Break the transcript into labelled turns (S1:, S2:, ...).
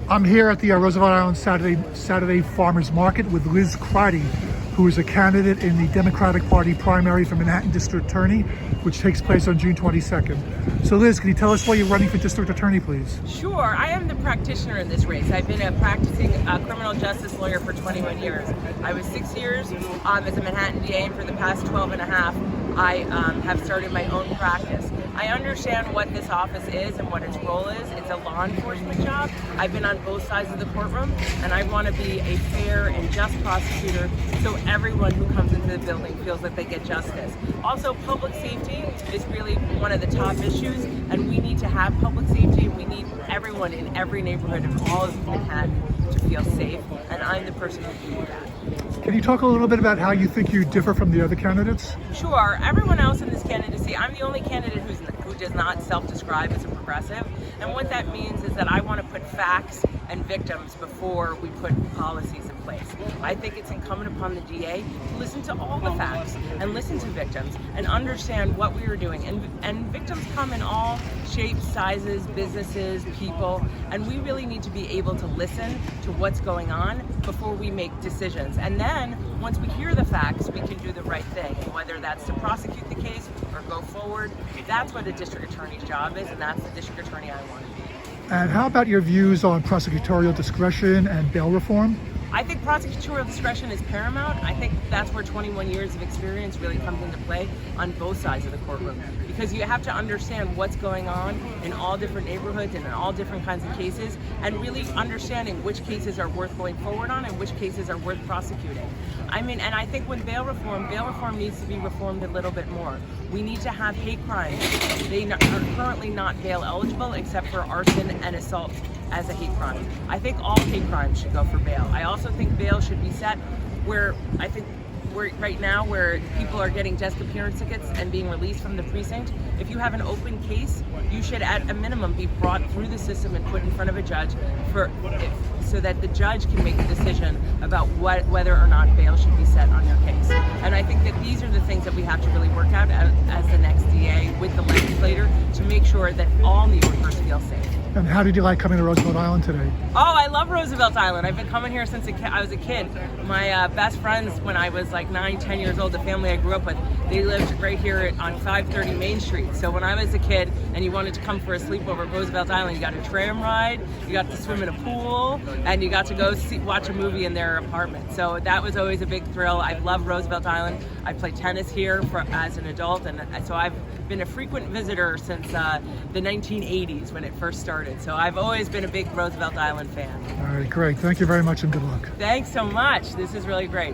S1: I'm here at the Roosevelt Island Saturday Farmers Market with Liz Crotty, who is a candidate in the Democratic Party primary for Manhattan District Attorney, which takes place on June 22nd. So Liz, can you tell us why you're running for District Attorney, please?
S2: Sure. I am the practitioner in this race. I've been a practicing criminal justice lawyer for 21 years. I was 6 years as a Manhattan DA, and for the past 12 and a half, I have started my own practice. I understand what this office is and what its role is. It's a law enforcement job. I've been on both sides of the courtroom, and I want to be a fair and just prosecutor so everyone who comes into the building feels that they get justice. Also, public safety is really one of the top issues, and we need to have public safety, and we need everyone in every neighborhood of all of Manhattan to feel safe, and I'm the person who can do that.
S1: Can you talk a little bit about how you think you differ from the other candidates?
S2: Sure. Everyone else in this candidacy, I'm the only candidate who does not self-describe as a progressive, and what that means is that I want to put facts and victims before we put policies in place. I think it's incumbent upon the DA to listen to all the facts and listen to victims and understand what we are doing. And victims come in all shapes, sizes, businesses, people, and we really need to be able to listen to what's going on before we make decisions. And then, once we hear the facts, we can do the right thing. And whether that's to prosecute the case or go forward, that's what a district attorney's job is, and that's the district attorney I want to be.
S1: And how about your views on prosecutorial discretion and bail reform?
S2: I think prosecutorial discretion is paramount. I think that's where 21 years of experience really comes into play on both sides of the courtroom, because you have to understand what's going on in all different neighborhoods and in all different kinds of cases, and really understanding which cases are worth going forward on and which cases are worth prosecuting. And I think with bail reform needs to be reformed a little bit more. We need to have hate crimes. They are currently not bail eligible except for arson and assault as a hate crime. I think all hate crimes should go for bail. I also think bail should be set where right now where people are getting desk appearance tickets and being released from the precinct. If you have an open case, you should at a minimum be brought through the system and put in front of a judge so that the judge can make a decision about whether or not bail should be set on your case. And I think that these are the things that we have to really work out as the next DA with the legislator to make sure that all neighborhoods feel safe.
S1: And how did you like coming to Roosevelt Island today?
S2: Oh, I love Roosevelt Island. I've been coming here since I was a kid. My best friends when I was like 9, 10 years old, the family I grew up with, they lived right here on 530 Main Street. So when I was a kid and you wanted to come for a sleepover at Roosevelt Island, you got a tram ride, you got to swim in a pool, and you got to go watch a movie in their apartment. So that was always a big thrill. I've loved Roosevelt Island. I played tennis here as an adult, and so I've been a frequent visitor since the 1980s when it first started. So I've always been a big Roosevelt Island fan.
S1: All right, great. Thank you very much and good luck.
S2: Thanks so much. This is really great.